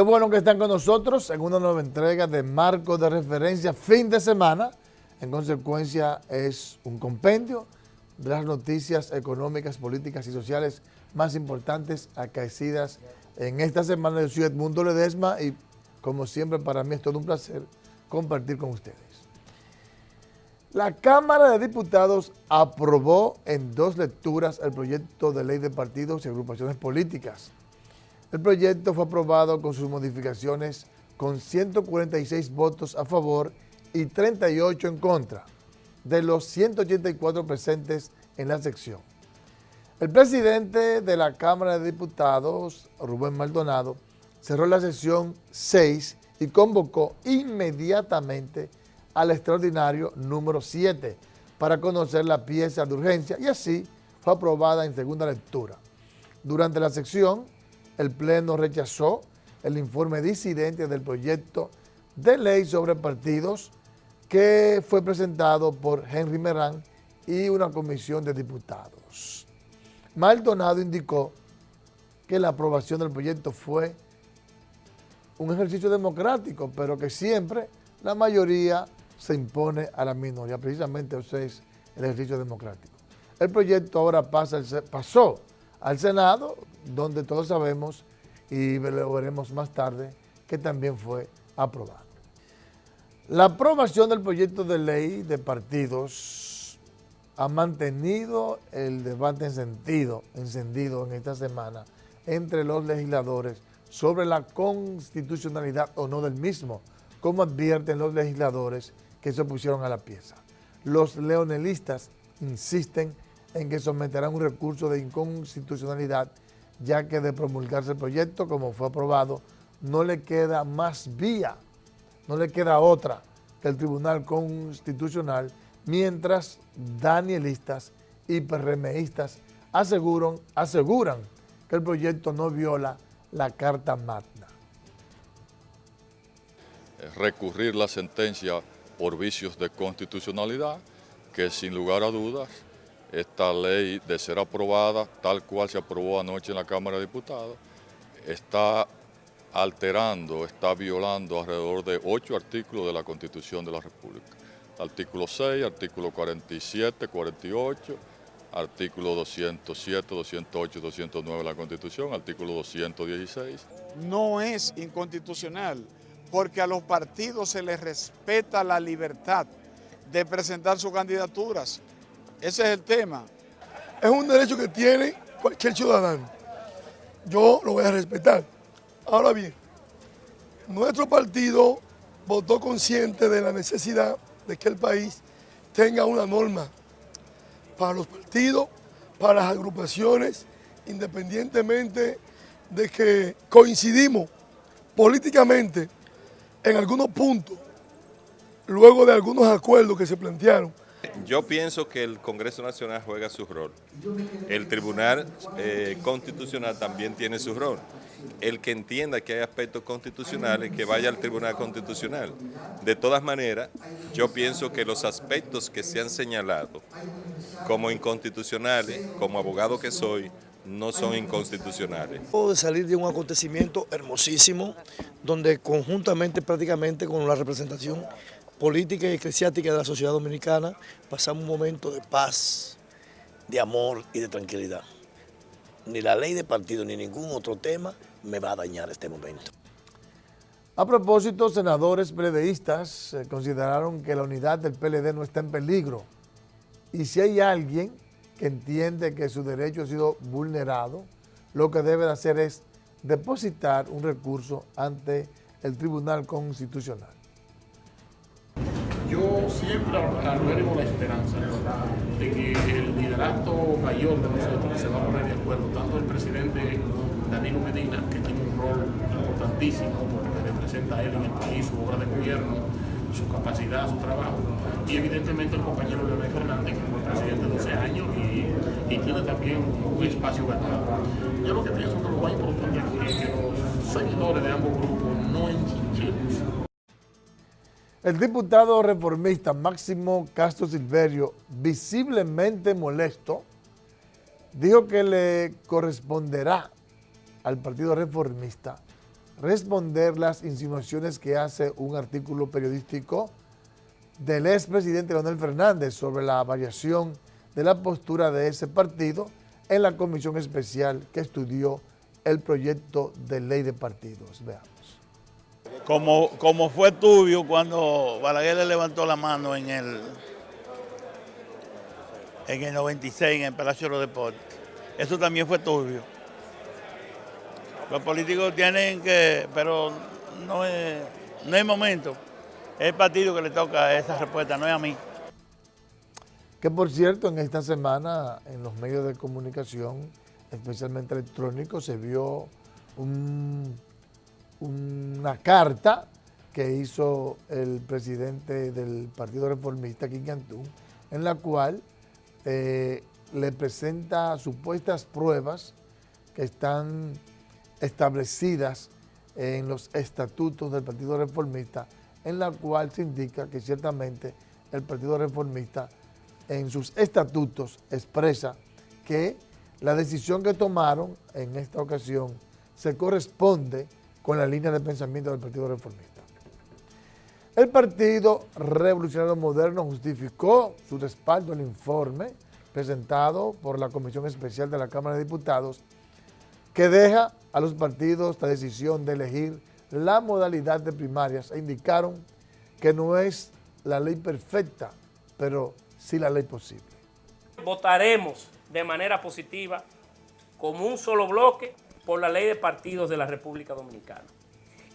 bueno que están con nosotros en una nueva entrega de Marco de Referencia fin de semana. En consecuencia, es un compendio de las noticias económicas, políticas y sociales más importantes acaecidas en esta semana. Yo soy Edmundo Ledesma y, como siempre, para mí es todo un placer compartir con ustedes. La Cámara de Diputados aprobó en 2 lecturas el proyecto de ley de partidos y agrupaciones políticas. El proyecto fue aprobado con sus modificaciones con 146 votos a favor y 38 en contra de los 184 presentes en la sección. El presidente de la Cámara de Diputados, Rubén Maldonado, cerró la sesión 6 y convocó inmediatamente al extraordinario número 7 para conocer la pieza de urgencia y así fue aprobada en segunda lectura. Durante la sección, el Pleno rechazó el informe disidente del proyecto de ley sobre partidos que fue presentado por Henry Merán y una comisión de diputados. Maldonado indicó que la aprobación del proyecto fue un ejercicio democrático, pero que siempre la mayoría se impone a la minoría. Precisamente ese es el ejercicio democrático. El proyecto ahora pasó al Senado, donde todos sabemos, y lo veremos más tarde, que también fue aprobado. La aprobación del proyecto de ley de partidos ha mantenido el debate encendido en esta semana entre los legisladores sobre la constitucionalidad o no del mismo, como advierten los legisladores que se opusieron a la pieza. Los leonelistas insisten en que someterán un recurso de inconstitucionalidad, ya que de promulgarse el proyecto, como fue aprobado, no le queda más vía, no le queda otra que el Tribunal Constitucional, mientras danielistas y PRMistas aseguran que el proyecto no viola la Carta Magna. Recurrir la sentencia por vicios de constitucionalidad, que sin lugar a dudas, esta ley, de ser aprobada tal cual se aprobó anoche en la Cámara de Diputados, está alterando, está violando alrededor de 8 artículos de la Constitución de la República. Artículo 6, artículo 47, 48, artículo 207, 208, 209 de la Constitución, artículo 216. No es inconstitucional, porque a los partidos se les respeta la libertad de presentar sus candidaturas. Ese es el tema. Es un derecho que tiene cualquier ciudadano. Yo lo voy a respetar. Ahora bien, nuestro partido votó consciente de la necesidad de que el país tenga una norma para los partidos, para las agrupaciones, independientemente de que coincidimos políticamente en algunos puntos, luego de algunos acuerdos que se plantearon. Yo pienso que el Congreso Nacional juega su rol. El Tribunal Constitucional también tiene su rol. El que entienda que hay aspectos constitucionales, que vaya al Tribunal Constitucional. De todas maneras, yo pienso que los aspectos que se han señalado como inconstitucionales, como abogado que soy, no son inconstitucionales. Acabo de salir de un acontecimiento hermosísimo, donde conjuntamente, prácticamente con la representación política y eclesiástica de la sociedad dominicana, pasamos un momento de paz, de amor y de tranquilidad. Ni la ley de partido ni ningún otro tema me va a dañar este momento. A propósito, senadores PLDistas consideraron que la unidad del PLD no está en peligro y si hay alguien que entiende que su derecho ha sido vulnerado, lo que debe de hacer es depositar un recurso ante el Tribunal Constitucional. Yo siempre albergo la esperanza de que el liderato mayor de nosotros se va a poner de acuerdo, tanto el presidente Danilo Medina, que tiene un rol importantísimo porque representa a él en el país, su obra de gobierno, su capacidad, su trabajo, y evidentemente el compañero Leonel Fernández, que fue presidente 12 años y tiene también un espacio ganado. Yo lo que pienso que lo más importante es que los seguidores de ambos grupos no enchinchemos. El diputado reformista Máximo Castro Silverio, visiblemente molesto, dijo que le corresponderá al Partido Reformista responder las insinuaciones que hace un artículo periodístico del expresidente Leonel Fernández sobre la variación de la postura de ese partido en la comisión especial que estudió el proyecto de ley de partidos. Veamos. Como fue turbio cuando Balaguer le levantó la mano en el 96 en el Palacio de los Deportes. Eso también fue turbio. Los políticos tienen que, pero no es momento. Es el partido que le toca esa respuesta, no es a mí. Que por cierto, en esta semana en los medios de comunicación, especialmente electrónicos, se vio una carta que hizo el presidente del Partido Reformista, King Cantú, en la cual le presenta supuestas pruebas que están establecidas en los estatutos del Partido Reformista, en la cual se indica que ciertamente el Partido Reformista en sus estatutos expresa que la decisión que tomaron en esta ocasión se corresponde con la línea de pensamiento del Partido Reformista. El Partido Revolucionario Moderno justificó su respaldo al informe presentado por la Comisión Especial de la Cámara de Diputados, que deja a los partidos la decisión de elegir la modalidad de primarias e indicaron que no es la ley perfecta, pero sí la ley posible. Votaremos de manera positiva, como un solo bloque, por la ley de partidos de la República Dominicana.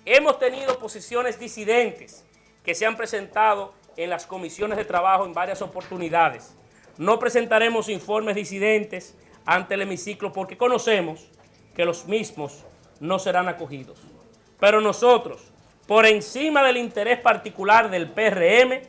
Hemos tenido posiciones disidentes que se han presentado en las comisiones de trabajo en varias oportunidades. No presentaremos informes disidentes ante el hemiciclo porque conocemos que los mismos no serán acogidos. Pero nosotros, por encima del interés particular del PRM,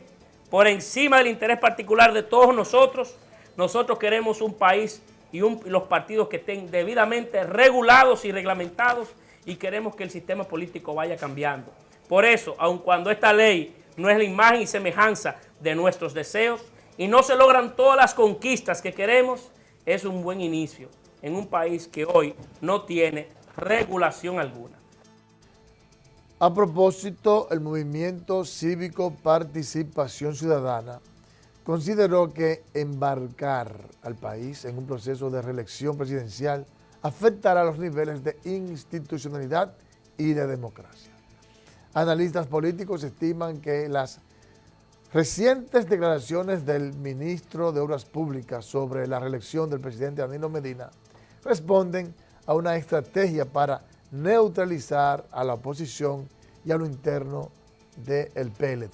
por encima del interés particular de todos nosotros queremos un país y los partidos que estén debidamente regulados y reglamentados y queremos que el sistema político vaya cambiando. Por eso, aun cuando esta ley no es la imagen y semejanza de nuestros deseos y no se logran todas las conquistas que queremos, es un buen inicio en un país que hoy no tiene regulación alguna. A propósito, el Movimiento Cívico Participación Ciudadana consideró que embarcar al país en un proceso de reelección presidencial afectará los niveles de institucionalidad y de democracia. Analistas políticos estiman que las recientes declaraciones del ministro de Obras Públicas sobre la reelección del presidente Danilo Medina responden a una estrategia para neutralizar a la oposición y a lo interno del PLD.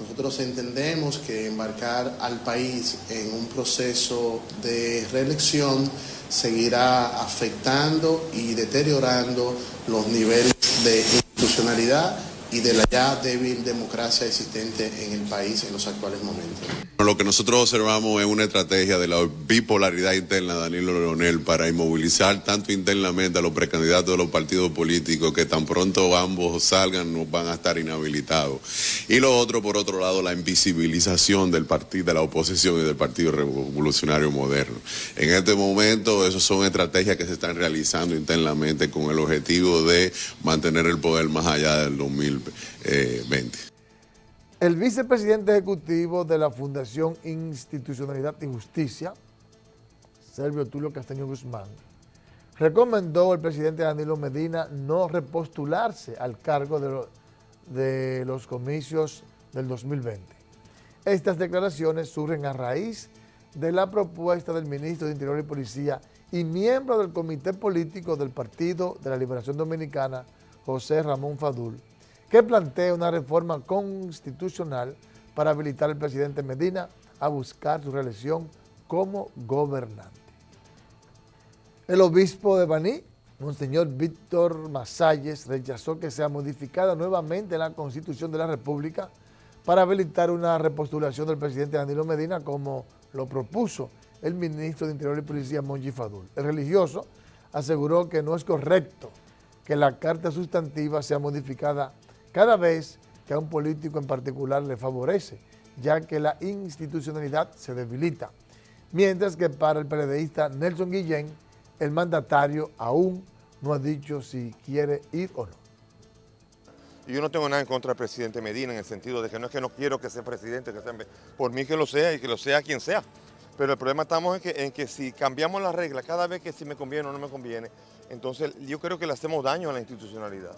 Nosotros entendemos que embarcar al país en un proceso de reelección seguirá afectando y deteriorando los niveles de institucionalidad y de la ya débil democracia existente en el país en los actuales momentos. Lo que nosotros observamos es una estrategia de la bipolaridad interna de Danilo Leonel para inmovilizar tanto internamente a los precandidatos de los partidos políticos que tan pronto ambos salgan no van a estar inhabilitados. Y lo otro, por otro lado, la invisibilización del partido de la oposición y del Partido Revolucionario Moderno. En este momento, esas son estrategias que se están realizando internamente con el objetivo de mantener el poder más allá del 2020. El vicepresidente ejecutivo de la Fundación Institucionalidad y Justicia, Servio Tulio Castaño Guzmán, recomendó al presidente Danilo Medina no repostularse al cargo de los comicios del 2020. Estas declaraciones surgen a raíz de la propuesta del ministro de Interior y Policía y miembro del Comité Político del Partido de la Liberación Dominicana, José Ramón Fadul, que plantea una reforma constitucional para habilitar al presidente Medina a buscar su reelección como gobernante. El obispo de Baní, Monseñor Víctor Masalles, rechazó que sea modificada nuevamente la Constitución de la República para habilitar una repostulación del presidente Danilo Medina como lo propuso el ministro de Interior y Policía, Monchi Fadul. El religioso aseguró que no es correcto que la carta sustantiva sea modificada cada vez que a un político en particular le favorece, ya que la institucionalidad se debilita. Mientras que para el PLDista Nelson Guillén, el mandatario aún no ha dicho si quiere ir o no. Yo no tengo nada en contra del presidente Medina en el sentido de que no es que no quiero que sea presidente, por mí que lo sea y que lo sea quien sea. Pero el problema estamos en que si cambiamos las reglas cada vez que si me conviene o no me conviene, entonces yo creo que le hacemos daño a la institucionalidad,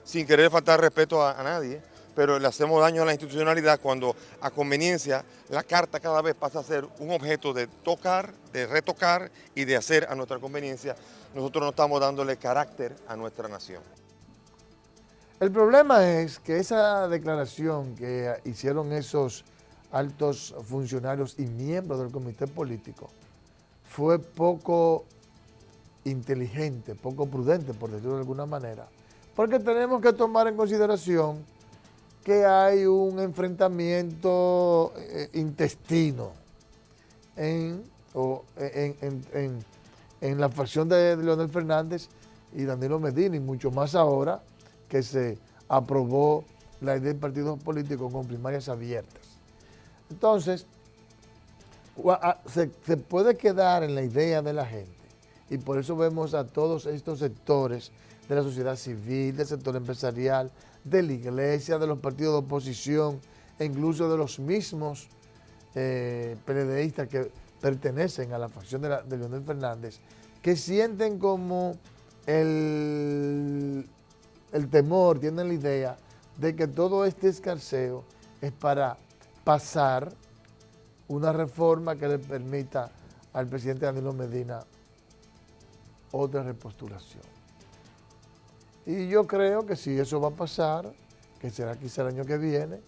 sin querer faltar respeto a nadie, pero le hacemos daño a la institucionalidad cuando a conveniencia la carta cada vez pasa a ser un objeto de tocar, de retocar y de hacer a nuestra conveniencia. Nosotros no estamos dándole carácter a nuestra nación. El problema es que esa declaración que hicieron esos altos funcionarios y miembros del comité político fue poco inteligente, poco prudente, por decirlo de alguna manera, porque tenemos que tomar en consideración que hay un enfrentamiento intestino en la facción de Leonel Fernández y Danilo Medina, y mucho más ahora que se aprobó la idea del partido político con primarias abiertas. Entonces, se puede quedar en la idea de la gente, y por eso vemos a todos estos sectores de la sociedad civil, del sector empresarial, de la iglesia, de los partidos de oposición, e incluso de los mismos PLDistas que pertenecen a la facción de Leonel Fernández, que sienten como el temor, tienen la idea de que todo este escarceo es para pasar una reforma que le permita al presidente Danilo Medina otra repostulación. Y yo creo que si eso va a pasar, que será quizá el año que viene,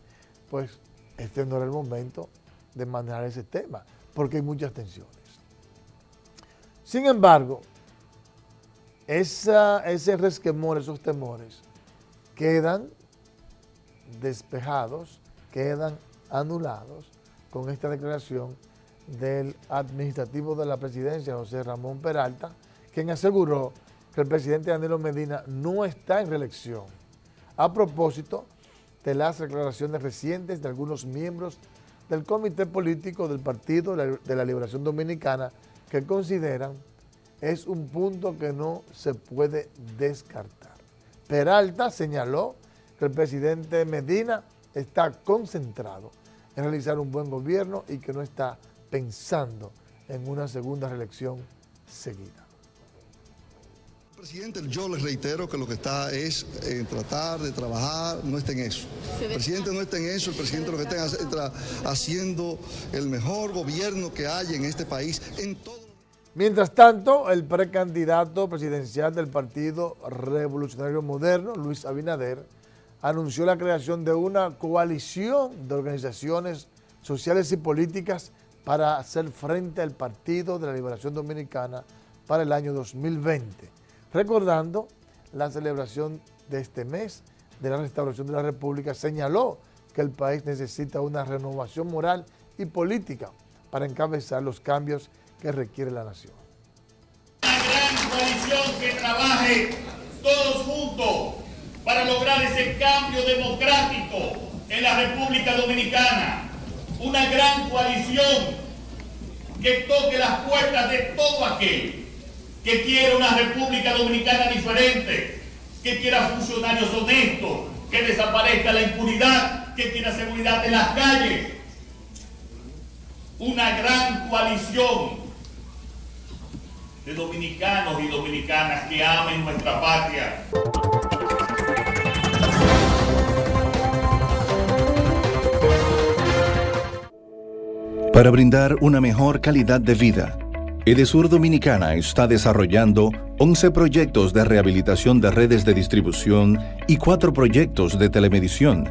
pues este no era el momento de manejar ese tema, porque hay muchas tensiones. Sin embargo, ese resquemor, esos temores, quedan despejados, quedan anulados con esta declaración del administrativo de la presidencia, José Ramón Peralta, quien aseguró que el presidente Danilo Medina no está en reelección, a propósito de las declaraciones recientes de algunos miembros del comité político del Partido de la Liberación Dominicana, que consideran es un punto que no se puede descartar. Peralta señaló que el presidente Medina está concentrado en realizar un buen gobierno y que no está pensando en una segunda reelección seguida. Presidente, yo les reitero que lo que está es en tratar de trabajar, no está en eso. El presidente no está en eso, el presidente lo que está haciendo el mejor gobierno que hay en este país en todo. Mientras tanto, el precandidato presidencial del Partido Revolucionario Moderno, Luis Abinader, anunció la creación de una coalición de organizaciones sociales y políticas para hacer frente al Partido de la Liberación Dominicana para el año 2020, recordando la celebración de este mes de la restauración de la República. Señaló que el país necesita una renovación moral y política para encabezar los cambios que requiere la nación. Una gran coalición que trabaje todos juntos para lograr ese cambio democrático en la República Dominicana. Una gran coalición que toque las puertas de todo aquel que quiera una República Dominicana diferente, que quiera funcionarios honestos, que desaparezca la impunidad, que quiera seguridad en las calles. Una gran coalición de dominicanos y dominicanas que amen nuestra patria. Para brindar una mejor calidad de vida, Edesur Dominicana está desarrollando 11 proyectos de rehabilitación de redes de distribución y 4 proyectos de telemedición.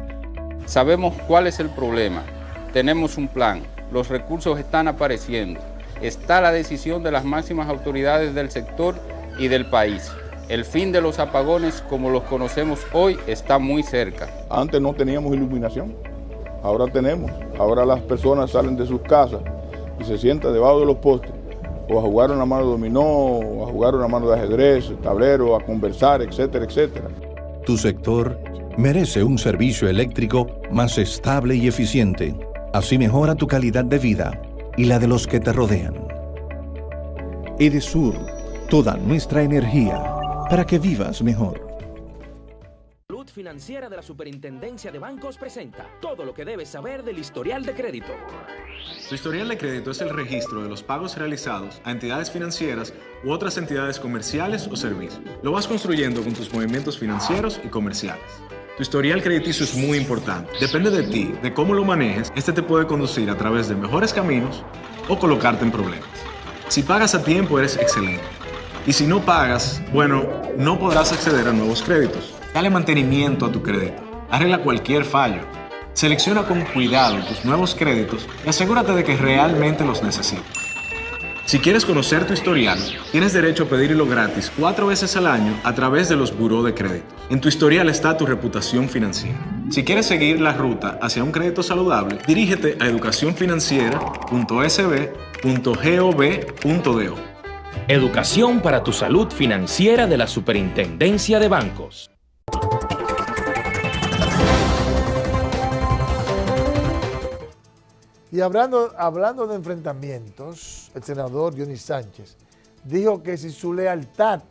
Sabemos cuál es el problema, tenemos un plan, los recursos están apareciendo, está la decisión de las máximas autoridades del sector y del país. El fin de los apagones como los conocemos hoy está muy cerca. Antes no teníamos iluminación, ahora tenemos. Ahora las personas salen de sus casas y se sientan debajo de los postes o a jugar una mano de dominó, o a jugar una mano de ajedrez, tablero, a conversar, etcétera, etcétera. Tu sector merece un servicio eléctrico más estable y eficiente. Así mejora tu calidad de vida y la de los que te rodean. Edesur, toda nuestra energía para que vivas mejor. Salud Financiera de la Superintendencia de Bancos presenta todo lo que debes saber del historial de crédito. Tu historial de crédito es el registro de los pagos realizados a entidades financieras u otras entidades comerciales o servicios. Lo vas construyendo con tus movimientos financieros y comerciales. Tu historial crediticio es muy importante. Depende de ti, de cómo lo manejes. Este te puede conducir a través de mejores caminos o colocarte en problemas. Si pagas a tiempo, eres excelente. Y si no pagas, bueno, no podrás acceder a nuevos créditos. Dale mantenimiento a tu crédito. Arregla cualquier fallo. Selecciona con cuidado tus nuevos créditos y asegúrate de que realmente los necesitas. Si quieres conocer tu historial, tienes derecho a pedirlo gratis 4 veces al año a través de los buró de crédito. En tu historial está tu reputación financiera. Si quieres seguir la ruta hacia un crédito saludable, dirígete a educacionfinanciera.sb.gov.do. Educación para tu salud financiera de la Superintendencia de Bancos. Y hablando de enfrentamientos, el senador Dionis Sánchez dijo que si su lealtad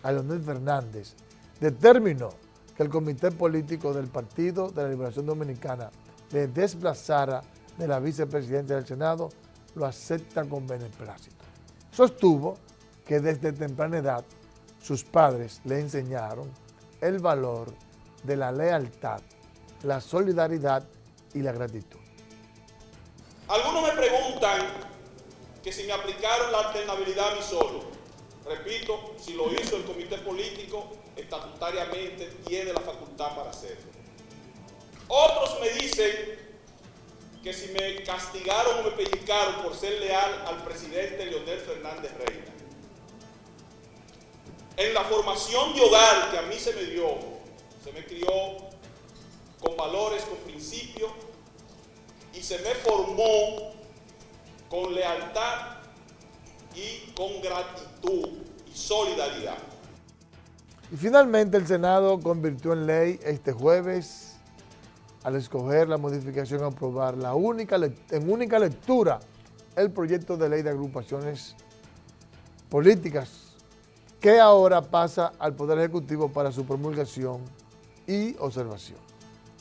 a Leonel Fernández determinó que el comité político del Partido de la Liberación Dominicana le desplazara de la vicepresidencia del Senado, lo acepta con beneplácito. Sostuvo que desde temprana edad sus padres le enseñaron el valor de la lealtad, la solidaridad y la gratitud. Algunos me preguntan que si me aplicaron la alternabilidad a mí solo. Repito, si lo hizo el comité político, estatutariamente tiene la facultad para hacerlo. Otros me dicen que si me castigaron o me pellizcaron por ser leal al presidente Leonel Fernández Reina. En la formación de hogar que a mí se me dio, se me crió con valores, con principios, y se me formó con lealtad y con gratitud y solidaridad. Y finalmente el Senado convirtió en ley este jueves al escoger la modificación a aprobar en única lectura el proyecto de ley de agrupaciones políticas que ahora pasa al Poder Ejecutivo para su promulgación y observación.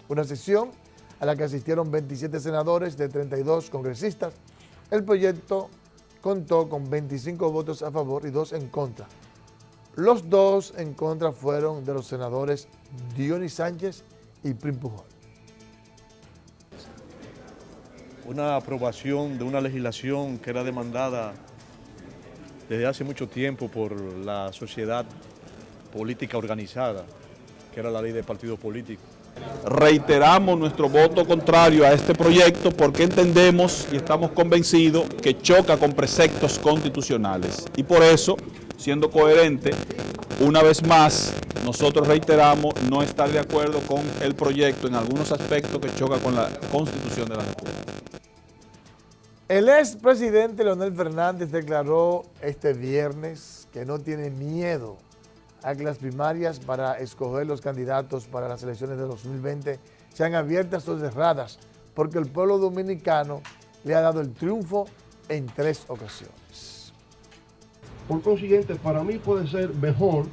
Una sesión a la que asistieron 27 senadores de 32 congresistas. El proyecto contó con 25 votos a favor y 2 en contra. Los 2 en contra fueron de los senadores Dionis Sánchez y Prim Pujol. Una aprobación de una legislación que era demandada desde hace mucho tiempo por la sociedad política organizada, que era la ley de partidos políticos. Reiteramos nuestro voto contrario a este proyecto porque entendemos y estamos convencidos que choca con preceptos constitucionales. Y por eso, siendo coherente, una vez más, nosotros reiteramos no estar de acuerdo con el proyecto en algunos aspectos que choca con la Constitución de la República. El expresidente Leonel Fernández declaró este viernes que no tiene miedo a que las primarias para escoger los candidatos para las elecciones de 2020 sean abiertas o cerradas, porque el pueblo dominicano le ha dado el triunfo en 3 ocasiones. Por consiguiente, para mí puede ser mejor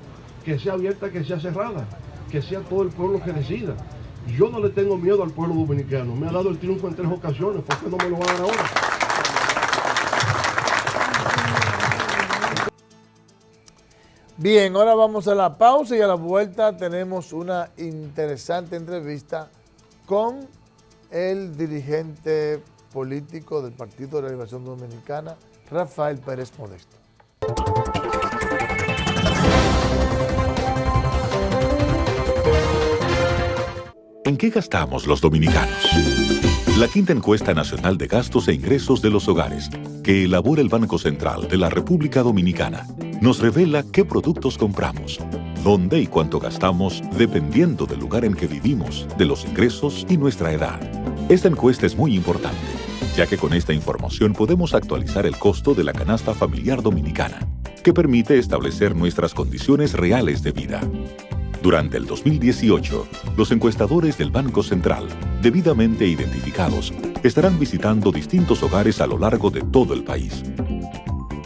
que sea abierta que sea cerrada, que sea todo el pueblo que decida. Yo no le tengo miedo al pueblo dominicano, me ha dado el triunfo en 3 ocasiones, ¿por qué no me lo va a dar ahora? Bien, ahora vamos a la pausa y a la vuelta tenemos una interesante entrevista con el dirigente político del Partido de la Liberación Dominicana, Rafael Pérez Modesto. ¿En qué gastamos los dominicanos? La quinta encuesta nacional de gastos e ingresos de los hogares, que elabora el Banco Central de la República Dominicana, nos revela qué productos compramos, dónde y cuánto gastamos dependiendo del lugar en que vivimos, de los ingresos y nuestra edad. Esta encuesta es muy importante, ya que con esta información podemos actualizar el costo de la canasta familiar dominicana, que permite establecer nuestras condiciones reales de vida. Durante el 2018, los encuestadores del Banco Central, debidamente identificados, estarán visitando distintos hogares a lo largo de todo el país.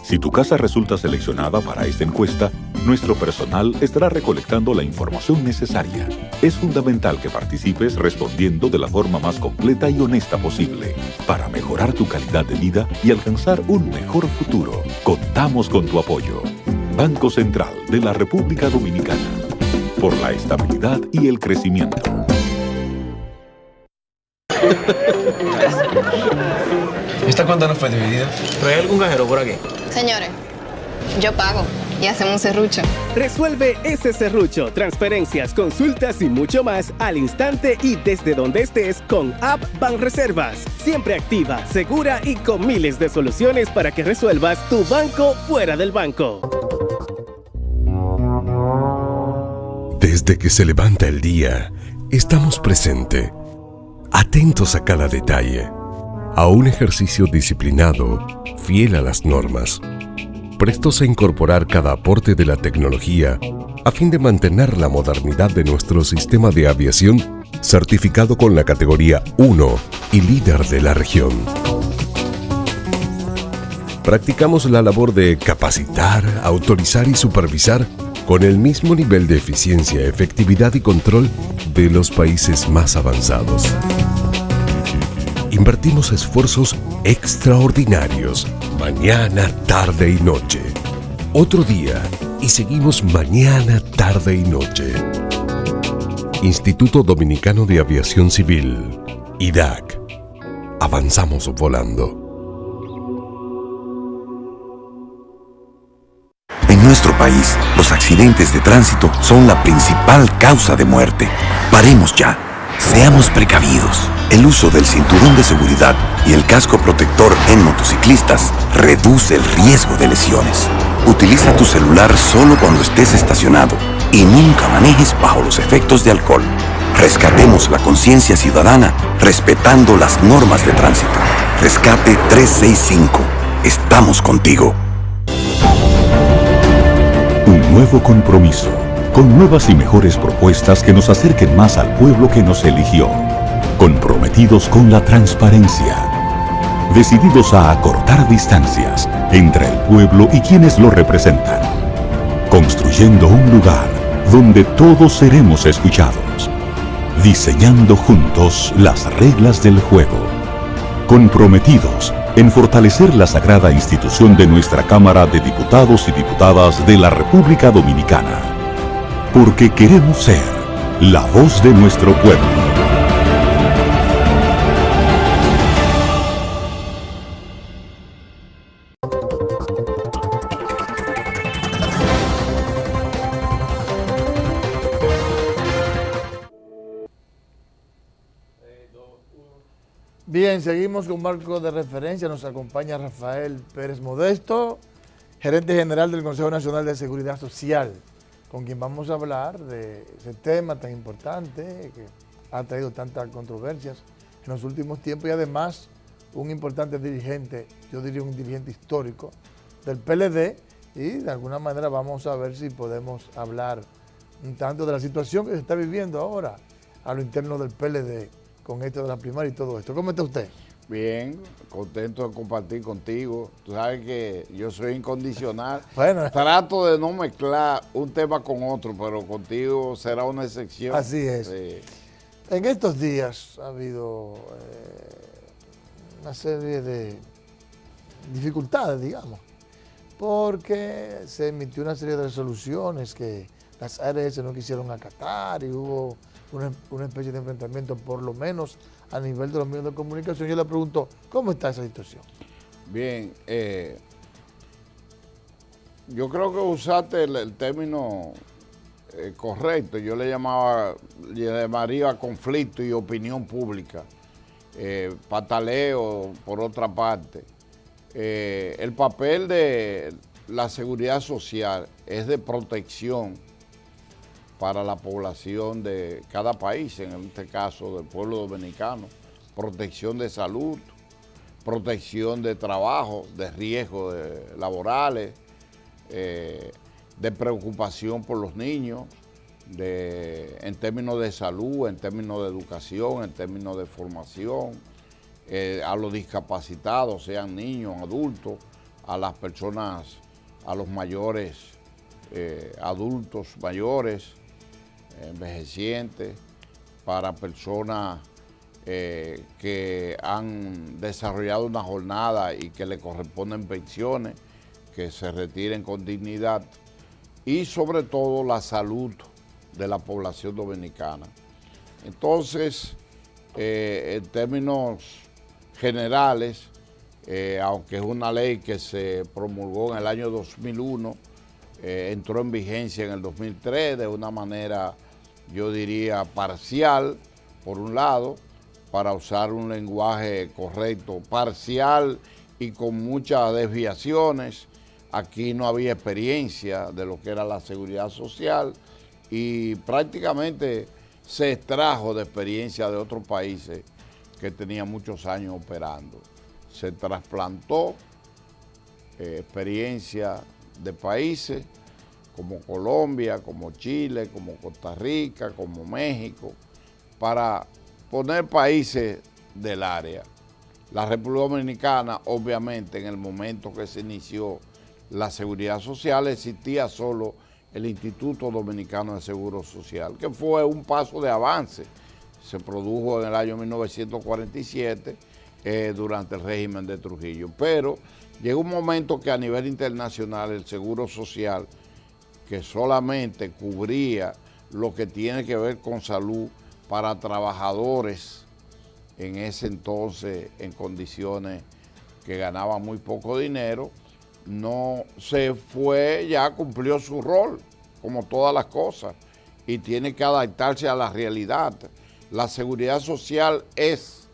Si tu casa resulta seleccionada para esta encuesta, Nuestro personal estará recolectando la información necesaria. Es fundamental que participes respondiendo de la forma más completa y honesta posible para mejorar tu calidad de vida y alcanzar un mejor futuro. Contamos con tu apoyo. Banco Central de la República Dominicana. Por la estabilidad y el crecimiento. ¿Esta cuenta no fue dividida? ¿Trae algún cajero por aquí? Señores, yo pago y hacemos un serrucho. Resuelve ese serrucho, transferencias, consultas y mucho más al instante y desde donde estés con App Banreservas. Siempre activa, segura y con miles de soluciones para que resuelvas tu banco fuera del banco. Desde que se levanta el día, estamos presentes, atentos a cada detalle, a un ejercicio disciplinado, fiel a las normas, prestos a incorporar cada aporte de la tecnología a fin de mantener la modernidad de nuestro sistema de aviación, certificado con la categoría 1 y líder de la región. Practicamos la labor de capacitar, autorizar y supervisar con el mismo nivel de eficiencia, efectividad y control de los países más avanzados. Invertimos esfuerzos extraordinarios, mañana, tarde y noche. Otro día y seguimos mañana, tarde y noche. Instituto Dominicano de Aviación Civil, IDAC. Avanzamos volando. En nuestro país, los accidentes de tránsito son la principal causa de muerte. Paremos ya. Seamos precavidos. El uso del cinturón de seguridad y el casco protector en motociclistas reduce el riesgo de lesiones. Utiliza tu celular solo cuando estés estacionado y nunca manejes bajo los efectos de alcohol. Rescatemos la conciencia ciudadana respetando las normas de tránsito. Rescate 365. Estamos contigo. Un nuevo compromiso, con nuevas y mejores propuestas que nos acerquen más al pueblo que nos eligió. Comprometidos con la transparencia. Decididos a acortar distancias entre el pueblo y quienes lo representan. Construyendo un lugar donde todos seremos escuchados. Diseñando juntos las reglas del juego. Comprometidos en fortalecer la sagrada institución de nuestra Cámara de Diputados y Diputadas de la República Dominicana. Porque queremos ser la voz de nuestro pueblo. Bien, seguimos con marco de referencia. Nos acompaña Rafael Pérez Modesto, gerente general del Consejo Nacional de Seguridad Social, con quien vamos a hablar de ese tema tan importante que ha traído tantas controversias en los últimos tiempos y además un importante dirigente, yo diría un dirigente histórico del PLD, y de alguna manera vamos a ver si podemos hablar un tanto de la situación que se está viviendo ahora a lo interno del PLD con esto de la primaria y todo esto. ¿Cómo está usted? Bien, contento de compartir contigo. Tú sabes que yo soy incondicional. Bueno. Trato de no mezclar un tema con otro, pero contigo será una excepción. Así es. Sí. En estos días ha habido una serie de dificultades, digamos, porque se emitió una serie de resoluciones que las ARS no quisieron acatar y hubo una especie de enfrentamiento, por lo menos a nivel de los medios de comunicación. Yo le pregunto, ¿cómo está esa situación? Bien, yo creo que usaste el término correcto. Yo le llamaría conflicto y opinión pública. Pataleo, por otra parte. El papel de la seguridad social es de protección para la población de cada país, en este caso del pueblo dominicano, protección de salud, protección de trabajo, de riesgos laborales, de preocupación por los niños, en términos de salud, en términos de educación, en términos de formación, a los discapacitados, sean niños, adultos, a las personas, a los mayores adultos mayores, envejecientes, para personas que han desarrollado una jornada y que le corresponden pensiones, que se retiren con dignidad, y sobre todo la salud de la población dominicana. Entonces, en términos generales, aunque es una ley que se promulgó en el año 2001, entró en vigencia en el 2003 de una manera, yo diría, parcial, por un lado, para usar un lenguaje correcto, parcial y con muchas desviaciones. Aquí no había experiencia de lo que era la seguridad social y prácticamente se extrajo de experiencia de otros países que tenían muchos años operando. Se trasplantó experiencia de países como Colombia, como Chile, como Costa Rica, como México, para poner países del área. La República Dominicana, obviamente, en el momento que se inició la seguridad social, existía solo el Instituto Dominicano de Seguro Social, que fue un paso de avance. Se produjo en el año 1947 durante el régimen de Trujillo. Pero llegó un momento que a nivel internacional el Seguro Social, que solamente cubría lo que tiene que ver con salud para trabajadores en ese entonces en condiciones que ganaban muy poco dinero, no se fue, ya cumplió su rol, como todas las cosas, y tiene que adaptarse a la realidad. La seguridad social es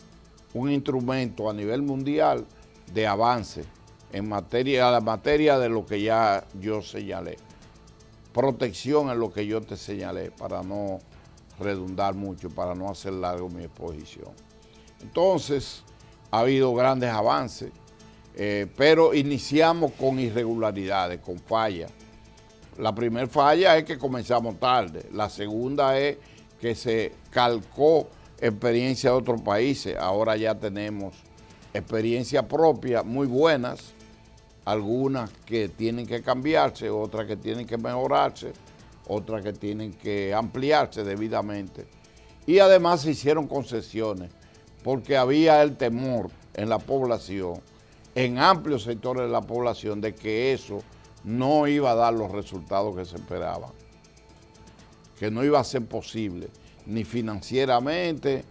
un instrumento a nivel mundial de avance en materia de lo que ya yo señalé. Protección es lo que yo te señalé, para no redundar mucho, para no hacer largo mi exposición. Entonces, ha habido grandes avances, pero iniciamos con irregularidades, con fallas. La primera falla es que comenzamos tarde. La segunda es que se calcó experiencia de otros países. Ahora ya tenemos experiencias propias muy buenas, algunas que tienen que cambiarse, otras que tienen que mejorarse, otras que tienen que ampliarse debidamente. Y además se hicieron concesiones, porque había el temor en la población, en amplios sectores de la población, de que eso no iba a dar los resultados que se esperaban, que no iba a ser posible, ni financieramente,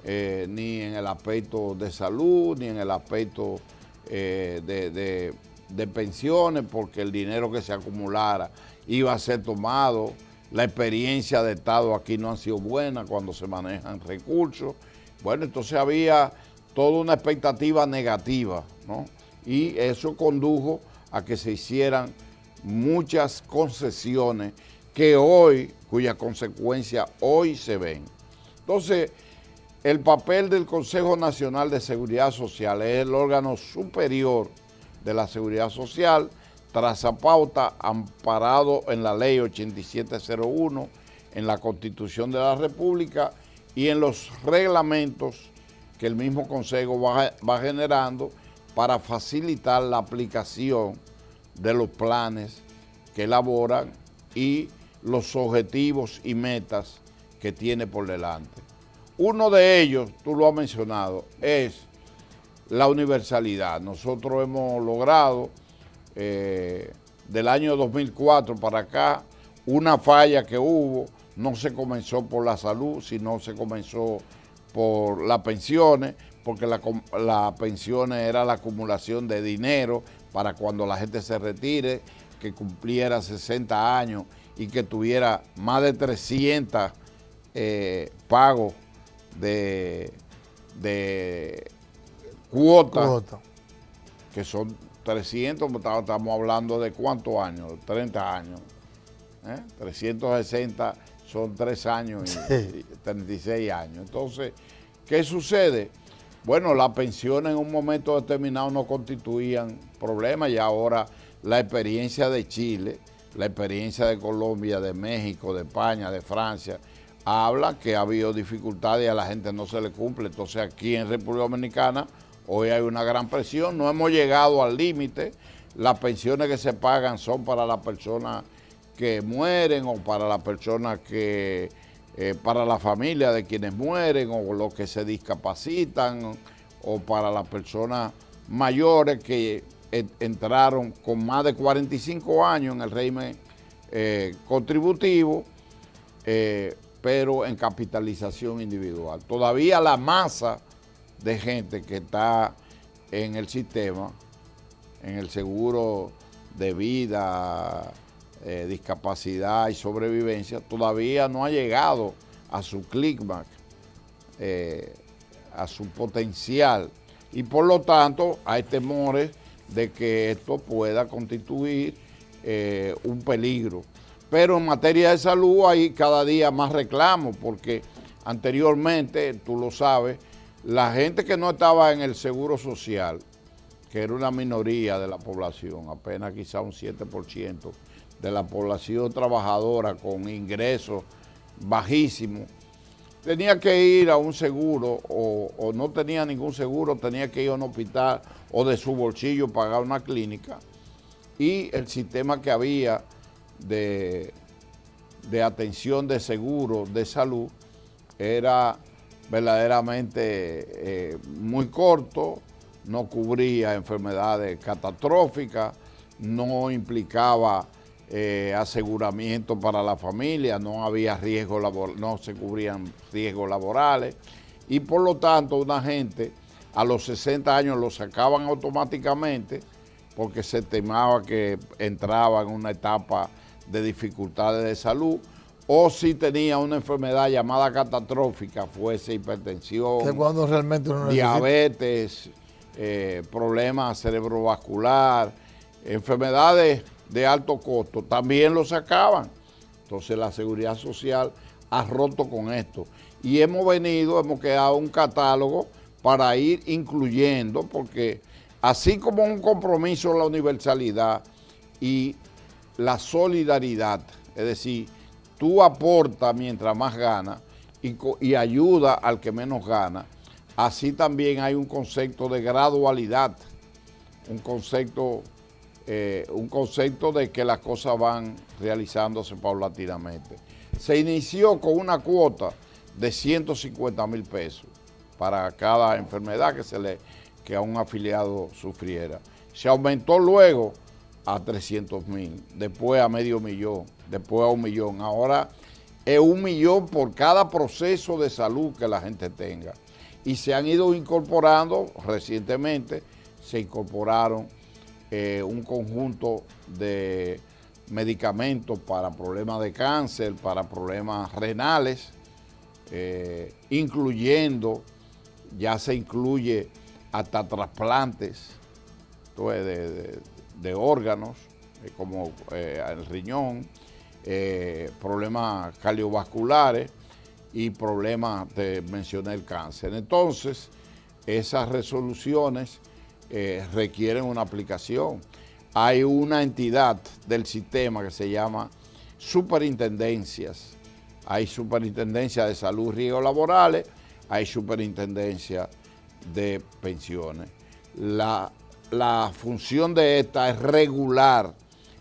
ni en el aspecto de salud, ni en el aspecto de pensiones, porque el dinero que se acumulara iba a ser tomado. La experiencia de Estado aquí no ha sido buena cuando se manejan recursos. Bueno, entonces había toda una expectativa negativa, ¿no? Y eso condujo a que se hicieran muchas concesiones que hoy, cuya consecuencia hoy se ven. Entonces, el papel del Consejo Nacional de Seguridad Social es el órgano superior de la seguridad social, tras a pauta amparado en la Ley 8701, en la Constitución de la República y en los reglamentos que el mismo Consejo va generando para facilitar la aplicación de los planes que elaboran y los objetivos y metas que tiene por delante. Uno de ellos, tú lo has mencionado, es la universalidad. Nosotros hemos logrado del año 2004 para acá, una falla que hubo, no se comenzó por la salud, sino se comenzó por las pensiones, porque las pensiones era la acumulación de dinero para cuando la gente se retire, que cumpliera 60 años y que tuviera más de 300 pagos de cuotas, que son 300, estamos hablando de ¿cuántos años? 30 años. 360 son 3 años y 36 años. Entonces, ¿qué sucede? Bueno, las pensiones en un momento determinado no constituían problemas y ahora la experiencia de Chile, la experiencia de Colombia, de México, de España, de Francia, habla que ha habido dificultades y a la gente no se le cumple. Entonces aquí en República Dominicana hoy hay una gran presión, no hemos llegado al límite, las pensiones que se pagan son para las personas que mueren o para las personas que, para la familia de quienes mueren o los que se discapacitan o para las personas mayores que entraron con más de 45 años en el régimen contributivo, pero en capitalización individual. Todavía la masa de gente que está en el sistema, en el seguro de vida, discapacidad y sobrevivencia, todavía no ha llegado a su clímax, a su potencial, y por lo tanto hay temores de que esto pueda constituir un peligro. Pero en materia de salud hay cada día más reclamos, porque anteriormente, tú lo sabes, la gente que no estaba en el seguro social, que era una minoría de la población, apenas quizá un 7% de la población trabajadora con ingresos bajísimos, tenía que ir a un seguro o no tenía ningún seguro, tenía que ir a un hospital o de su bolsillo pagar una clínica, y el sistema que había de atención de seguro de salud era verdaderamente muy corto, no cubría enfermedades catastróficas, no implicaba aseguramiento para la familia, no había riesgo laboral, no se cubrían riesgos laborales, y por lo tanto una gente a los 60 años lo sacaban automáticamente porque se temaba que entraba en una etapa de dificultades de salud, o si tenía una enfermedad llamada catastrófica, fuese hipertensión, que cuando realmente uno diabetes, problemas cerebrovascular, enfermedades de alto costo, también lo sacaban. Entonces la Seguridad Social ha roto con esto. Y hemos creado un catálogo para ir incluyendo, porque así como un compromiso la universalidad y la solidaridad, es decir, tú aportas mientras más ganas y ayuda al que menos gana, así también hay un concepto de gradualidad, un concepto de que las cosas van realizándose paulatinamente. Se inició con una cuota de 150,000 pesos para cada enfermedad que a un afiliado sufriera. Se aumentó luego a 300,000, después a $500,000, después a $1,000,000. Ahora es $1,000,000 por cada proceso de salud que la gente tenga. Y se han ido incorporando, recientemente se incorporaron un conjunto de medicamentos para problemas de cáncer, para problemas renales, incluyendo, ya se incluye hasta trasplantes de órganos, como el riñón, problemas cardiovasculares y problemas, mencioné el cáncer. Entonces, esas resoluciones requieren una aplicación. Hay una entidad del sistema que se llama superintendencias. Hay superintendencia de salud y riesgos laborales, hay superintendencia de pensiones. La función de esta es regular,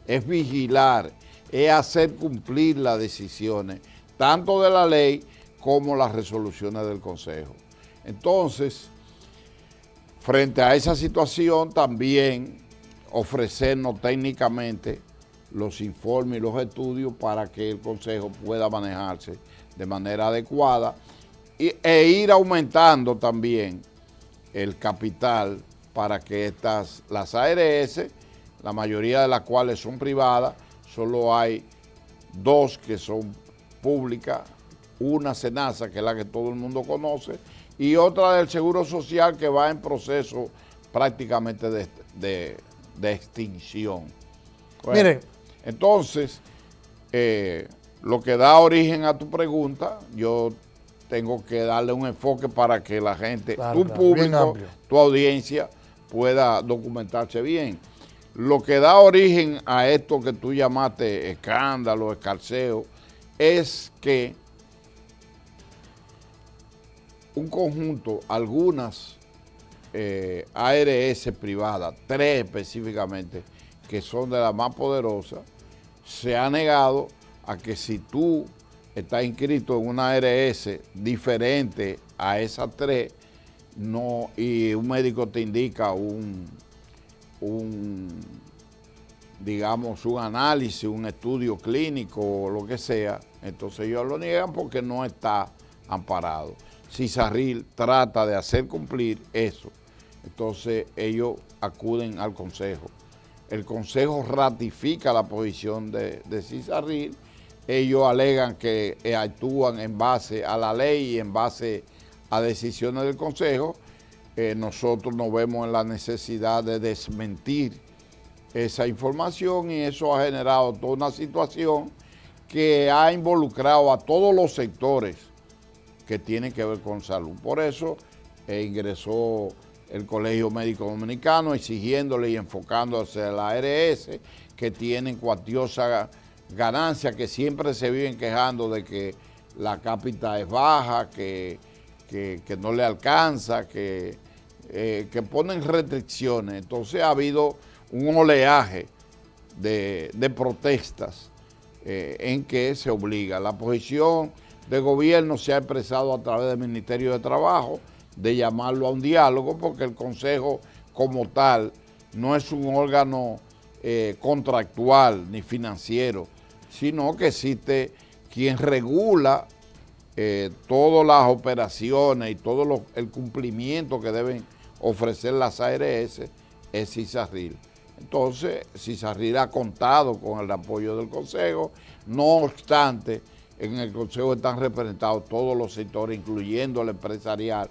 es vigilar, es hacer cumplir las decisiones, tanto de la ley como las resoluciones del Consejo. Entonces, frente a esa situación, también ofrecernos técnicamente los informes y los estudios para que el Consejo pueda manejarse de manera adecuada e ir aumentando también el capital para que las ARS, la mayoría de las cuales son privadas, solo hay 2 que son públicas, una SENASA, que es la que todo el mundo conoce, y otra del Seguro Social, que va en proceso prácticamente de extinción. Bueno, miren, entonces, lo que da origen a tu pregunta, yo tengo que darle un enfoque para que la gente, tu público, tu audiencia, pueda documentarse bien. Lo que da origen a esto que tú llamaste escándalo, escarceo, es que un conjunto, algunas ARS privadas, 3 específicamente, que son de las más poderosas, se ha negado a que si tú estás inscrito en una ARS diferente a esas 3, no, y un médico te indica digamos, un análisis, un estudio clínico o lo que sea, entonces ellos lo niegan porque no está amparado. CISARRIL trata de hacer cumplir eso, entonces ellos acuden al Consejo. El Consejo ratifica la posición de CISARRIL, ellos alegan que actúan en base a la ley y en base a decisiones del Consejo. Nosotros nos vemos en la necesidad de desmentir esa información y eso ha generado toda una situación que ha involucrado a todos los sectores que tienen que ver con salud. Por eso ingresó el Colegio Médico Dominicano exigiéndole y enfocándose a la ARS, que tienen cuantiosa ganancia, que siempre se viven quejando de que la cápita es baja, que no le alcanza, que ponen restricciones. Entonces ha habido un oleaje de protestas en que se obliga. La posición de gobierno se ha expresado a través del Ministerio de Trabajo, de llamarlo a un diálogo, porque el Consejo como tal no es un órgano contractual ni financiero, sino que existe quien regula todas las operaciones y todo el cumplimiento que deben ofrecer las ARS, es CISARRIL. Entonces, CISARRIL ha contado con el apoyo del Consejo. No obstante, en el Consejo están representados todos los sectores, incluyendo el empresarial,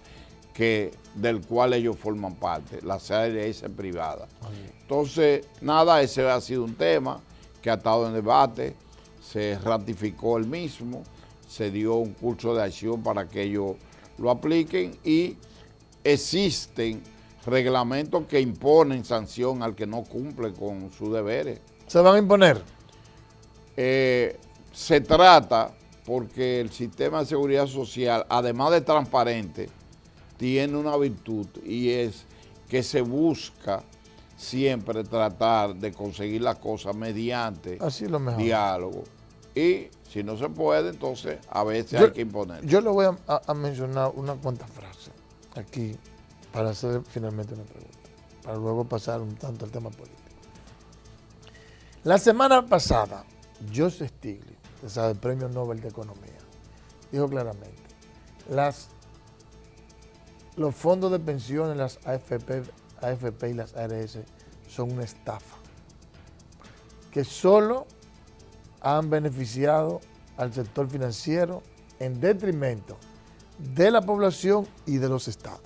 del cual ellos forman parte, las ARS privadas. Entonces, nada, ese ha sido un tema que ha estado en debate, se ratificó el mismo, se dio un curso de acción para que ellos lo apliquen y existen reglamentos que imponen sanción al que no cumple con sus deberes. ¿Se van a imponer? Se trata porque el sistema de seguridad social, además de transparente, tiene una virtud y es que se busca siempre tratar de conseguir las cosas mediante diálogo. Y si no se puede, entonces a veces hay que imponer. Yo le voy a mencionar una cuantas frases aquí para hacer finalmente una pregunta, para luego pasar un tanto al tema político. La semana pasada, Joseph Stiglitz, del Premio Nobel de Economía, dijo claramente, los fondos de pensiones, las AFP y las ARS son una estafa, que solo han beneficiado al sector financiero en detrimento de la población y de los estados.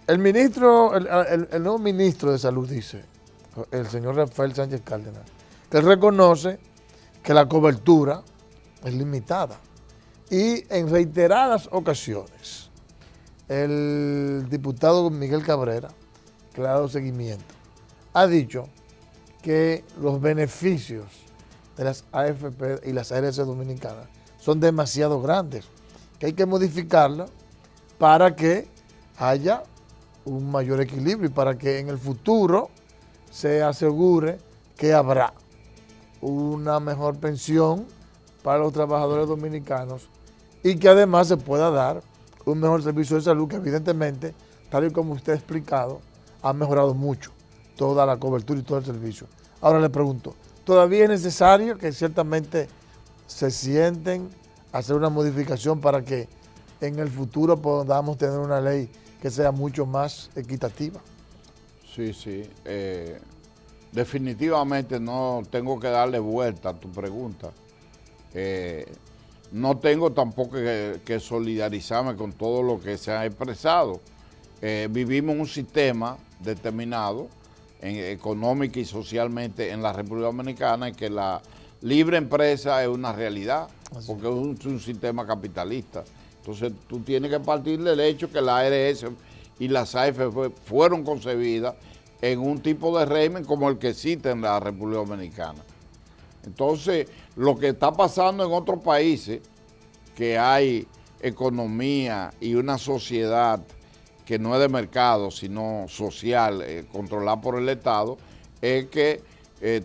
El nuevo ministro de Salud dice, el señor Rafael Sánchez Cárdenas, que él reconoce que la cobertura es limitada y en reiteradas ocasiones el diputado Miguel Cabrera, que le ha dado seguimiento, ha dicho que los beneficios de las AFP y las ARS dominicanas son demasiado grandes, que hay que modificarla para que haya un mayor equilibrio y para que en el futuro se asegure que habrá una mejor pensión para los trabajadores dominicanos y que además se pueda dar un mejor servicio de salud que evidentemente, tal y como usted ha explicado, ha mejorado mucho toda la cobertura y todo el servicio. Ahora le pregunto, ¿todavía es necesario que ciertamente se sienten a hacer una modificación para que en el futuro podamos tener una ley que sea mucho más equitativa? Sí. Definitivamente no tengo que darle vuelta a tu pregunta. No tengo tampoco que solidarizarme con todo lo que se ha expresado. Vivimos un sistema determinado económica y socialmente en la República Dominicana en que la libre empresa es una realidad, porque es un sistema capitalista. Entonces tú tienes que partir del hecho que la ARS y las AFP fueron concebidas en un tipo de régimen como el que existe en la República Dominicana. Entonces, lo que está pasando en otros países, que hay economía y una sociedad que no es de mercado, sino social, controlada por el Estado, es que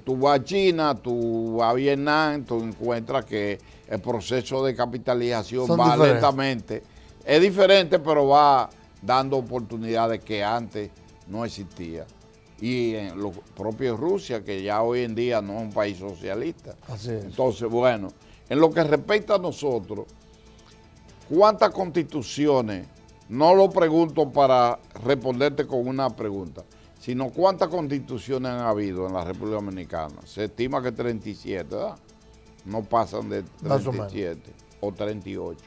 Tú vas a China, tú vas a Vietnam, tú encuentras que el proceso de capitalización Son va diferentes. lentamente. Es diferente, pero va dando oportunidades que antes no existía. Y en lo propio Rusia, que ya hoy en día no es un país socialista. Así es. Entonces, bueno, en lo que respecta a nosotros, ¿cuántas constituciones? No lo pregunto para responderte con una pregunta, sino cuántas constituciones han habido en la República Dominicana. Se estima que 37, ¿verdad? No pasan de Más o menos. 37 o 38.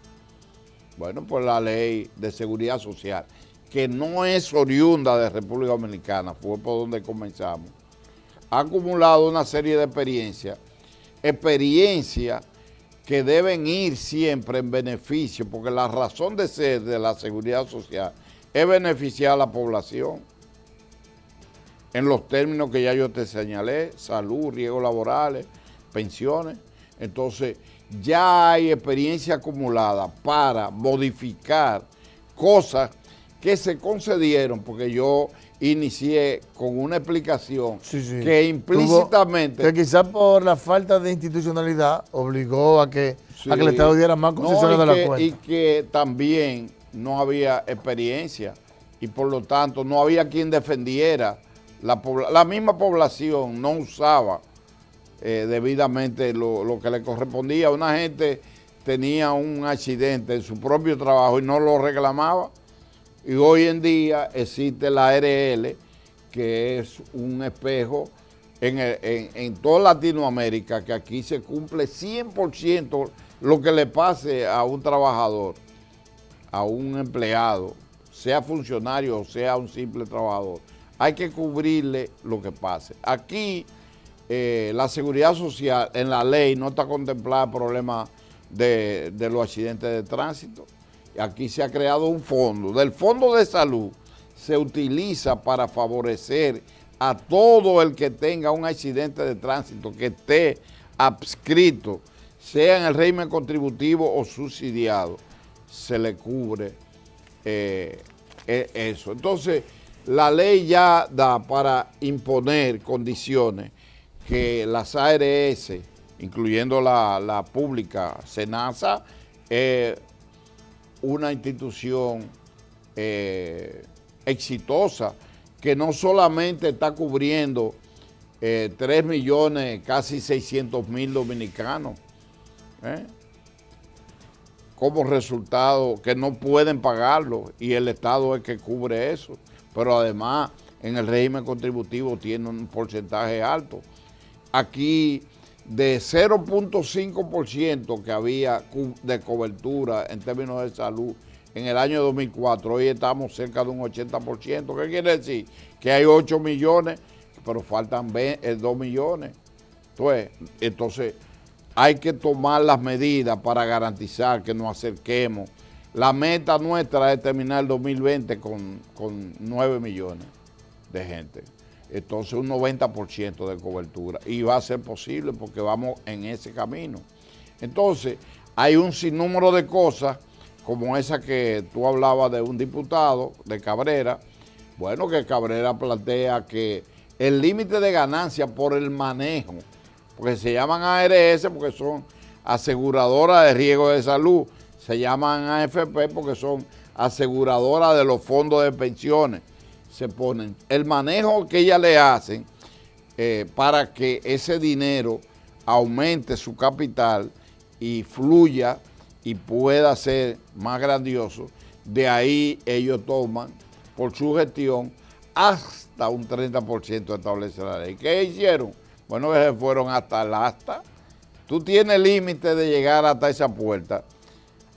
Bueno, pues la ley de seguridad social, que no es oriunda de República Dominicana, fue por donde comenzamos, ha acumulado una serie de experiencias que deben ir siempre en beneficio, porque la razón de ser de la seguridad social es beneficiar a la población en los términos que ya yo te señalé: salud, riesgos laborales, pensiones. Entonces, ya hay experiencia acumulada para modificar cosas que se concedieron, porque yo inicié con una explicación que implícitamente... Que quizás por la falta de institucionalidad obligó a que el Estado diera más concesiones de la cuenta. Y que también no había experiencia y por lo tanto no había quien defendiera. La misma población no usaba debidamente lo que le correspondía. Una gente tenía un accidente en su propio trabajo y no lo reclamaba. Y hoy en día existe la ARL, que es un espejo en toda Latinoamérica, que aquí se cumple 100% lo que le pase a un trabajador, a un empleado, sea funcionario o sea un simple trabajador. Hay que cubrirle lo que pase. Aquí la seguridad social en la ley no está contemplada el problema de los accidentes de tránsito. Aquí se ha creado un fondo. Del fondo de salud se utiliza para favorecer a todo el que tenga un accidente de tránsito que esté adscrito, sea en el régimen contributivo o subsidiado, se le cubre eso. Entonces, la ley ya da para imponer condiciones que las ARS, incluyendo la pública, SENASA, una institución exitosa que no solamente está cubriendo 3 millones, casi 600,000 dominicanos, como resultado que no pueden pagarlo y el Estado es que cubre eso, pero además en el régimen contributivo tiene un porcentaje alto. Aquí de 0.5% que había de cobertura en términos de salud en el año 2004, hoy estamos cerca de un 80%. ¿Qué quiere decir? Que hay 8 millones, pero faltan 2 millones. Entonces, hay que tomar las medidas para garantizar que nos acerquemos. La meta nuestra es terminar el 2020 con 9 millones de gente. Entonces un 90% de cobertura. Y va a ser posible porque vamos en ese camino. Entonces hay un sinnúmero de cosas como esa que tú hablabas de un diputado, de Cabrera. Bueno, que Cabrera plantea que el límite de ganancia por el manejo, porque se llaman ARS porque son aseguradoras de riesgo de salud, se llaman AFP porque son aseguradoras de los fondos de pensiones. Se ponen el manejo que ellas le hacen para que ese dinero aumente su capital y fluya y pueda ser más grandioso. De ahí ellos toman por su gestión hasta un 30% establece la ley. ¿Qué hicieron? Bueno, que se fueron hasta el asta. Tú tienes límite de llegar hasta esa puerta,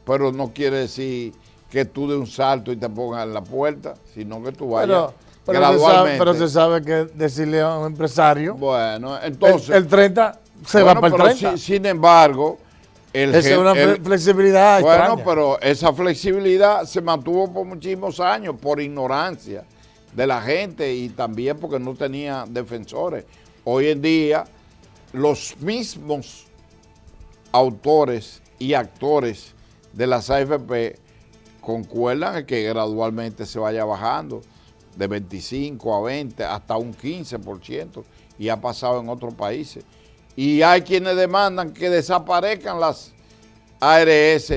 pero no quiere decir que tú de un salto y te pongas en la puerta, sino que tú vayas gradualmente. Pero se sabe que decirle a un empresario, bueno, entonces el 30 se va para el 30. Sin embargo, esa es una flexibilidad extraña. Bueno, pero esa flexibilidad se mantuvo por muchísimos años por ignorancia de la gente y también porque no tenía defensores. Hoy en día, los mismos autores y actores de las AFP concuerdan en que gradualmente se vaya bajando de 25 a 20, hasta un 15%, y ha pasado en otros países. Y hay quienes demandan que desaparezcan las ARS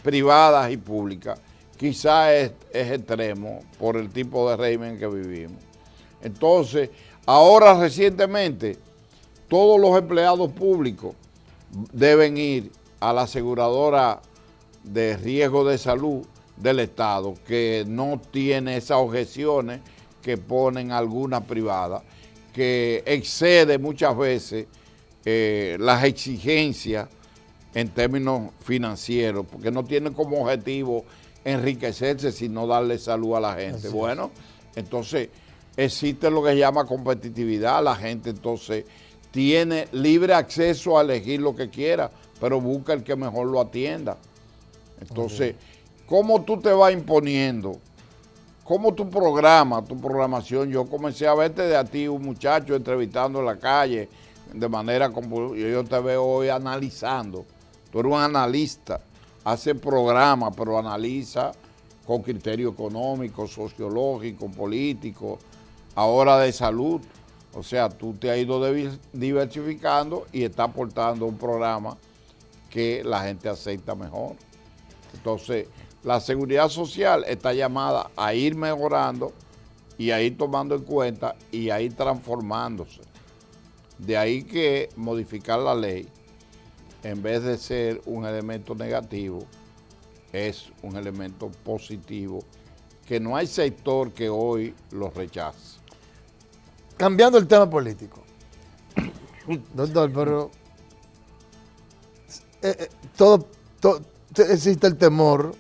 privadas y públicas. Quizás es extremo por el tipo de régimen que vivimos. Entonces, ahora recientemente, todos los empleados públicos deben ir a la aseguradora de riesgo de salud del Estado, que no tiene esas objeciones que ponen algunas privadas, que excede muchas veces las exigencias en términos financieros, porque no tiene como objetivo enriquecerse, sino darle salud a la gente. Bueno, entonces existe lo que se llama competitividad, la gente entonces tiene libre acceso a elegir lo que quiera, pero busca el que mejor lo atienda. Entonces, ¿cómo tú te vas imponiendo? ¿Cómo tú programas tu programación? Yo comencé a verte de a ti, un muchacho entrevistando en la calle, de manera como yo te veo hoy analizando. Tú eres un analista, hace programas, pero analiza con criterio económico, sociológico, político, ahora de salud. O sea, tú te has ido diversificando y estás aportando un programa que la gente acepta mejor. Entonces, la seguridad social está llamada a ir mejorando y a ir tomando en cuenta y a ir transformándose. De ahí que modificar la ley, en vez de ser un elemento negativo, es un elemento positivo, que no hay sector que hoy lo rechace. Cambiando el tema político. Doctor, pero existe el temor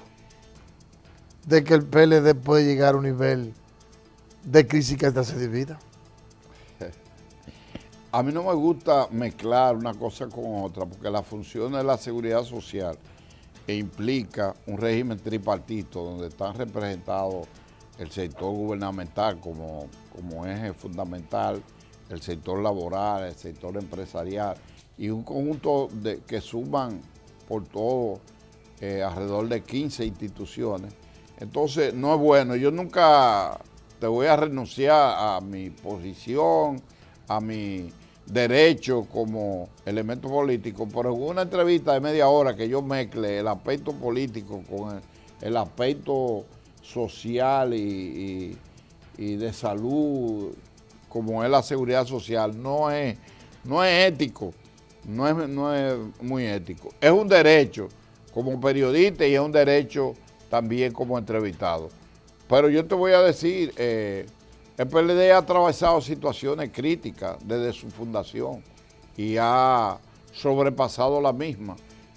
de que el PLD puede llegar a un nivel de crisis que hasta se divida. A mí no me gusta mezclar una cosa con otra, porque la función de la seguridad social implica un régimen tripartito donde están representados el sector gubernamental como eje fundamental, el sector laboral, el sector empresarial y un conjunto que suman por todo alrededor de 15 instituciones. Entonces no es bueno. Yo nunca te voy a renunciar a mi posición, a mi derecho como elemento político, pero en una entrevista de media hora que yo mezcle el aspecto político con el aspecto social y de salud, como es la seguridad social, no es ético, no es muy ético. Es un derecho como periodista y es un derecho también como entrevistado. Pero yo te voy a decir, el PLD ha atravesado situaciones críticas desde su fundación y ha sobrepasado la misma.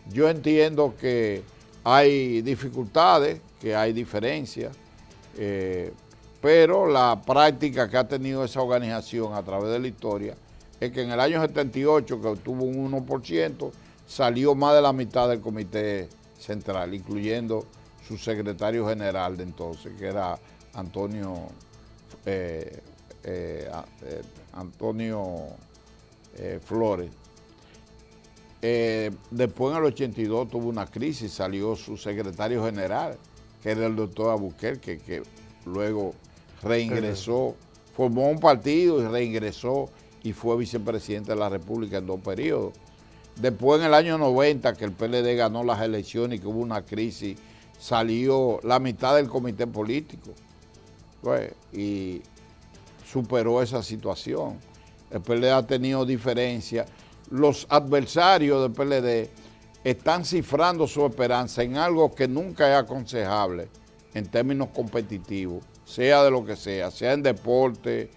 Yo entiendo que hay dificultades, que hay diferencias, pero la práctica que ha tenido esa organización a través de la historia es que en el año 78, que obtuvo un 1%, salió más de la mitad del comité central, incluyendo su secretario general de entonces, que era Antonio Flores. Después en el 82 tuvo una crisis, salió su secretario general, que era el doctor Albuquerque, que luego reingresó, formó un partido y reingresó y fue vicepresidente de la República en 2 periodos. Después en el año 90, que el PLD ganó las elecciones y que hubo una crisis, salió la mitad del comité político, pues, y superó esa situación. El PLD ha tenido diferencias. Los adversarios del PLD están cifrando su esperanza en algo que nunca es aconsejable en términos competitivos, sea de lo que sea en deporte,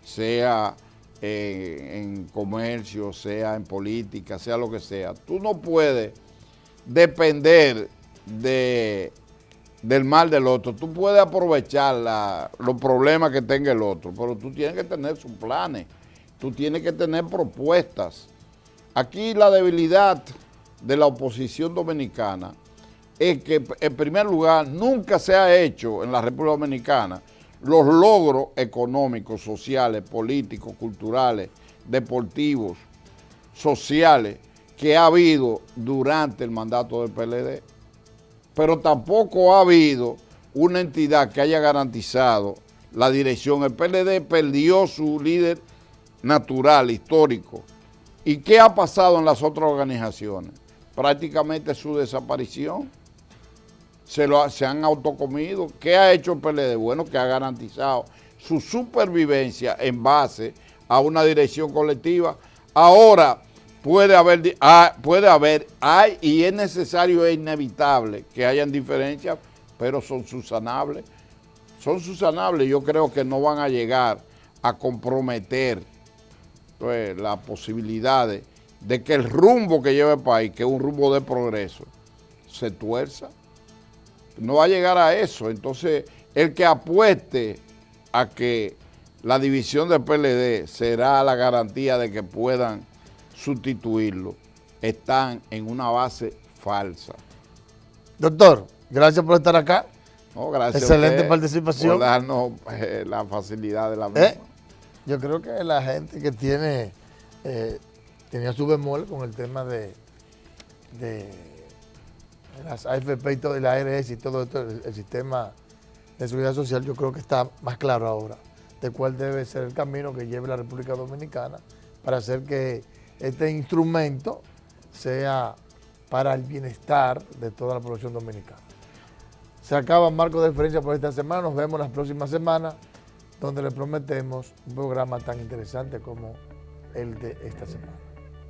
sea en comercio, sea en política, sea lo que sea. Tú no puedes depender del mal del otro. Tú puedes aprovechar los problemas que tenga el otro, pero tú tienes que tener sus planes, tú tienes que tener propuestas. Aquí la debilidad de la oposición dominicana es que, en primer lugar, nunca se ha hecho en la República Dominicana los logros económicos, sociales, políticos, culturales, deportivos, sociales que ha habido durante el mandato del PLD. Pero tampoco ha habido una entidad que haya garantizado la dirección. El PLD perdió su líder natural, histórico. ¿Y qué ha pasado en las otras organizaciones? Prácticamente su desaparición. Se han autocomido. ¿Qué ha hecho el PLD? Bueno, que ha garantizado su supervivencia en base a una dirección colectiva. Ahora hay y es necesario, es inevitable que hayan diferencias, pero son subsanables. Son subsanables. Yo creo que no van a llegar a comprometer las posibilidades de que el rumbo que lleva el país, que es un rumbo de progreso, se tuerza. No va a llegar a eso. Entonces, el que apueste a que la división del PLD será la garantía de que puedan sustituirlo, están en una base falsa. Doctor, gracias por estar acá. No, gracias. Excelente participación. Por darnos la facilidad de la misma. Yo creo que la gente que tenía su bemol con el tema de las AFP y todo, y la ARS y todo esto, el sistema de seguridad social, yo creo que está más claro ahora de cuál debe ser el camino que lleve la República Dominicana para hacer que este instrumento sea para el bienestar de toda la población dominicana. Se acaba Marco de Referencia por esta semana. Nos vemos la próxima semana, donde les prometemos un programa tan interesante como el de esta semana.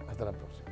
Hasta la próxima.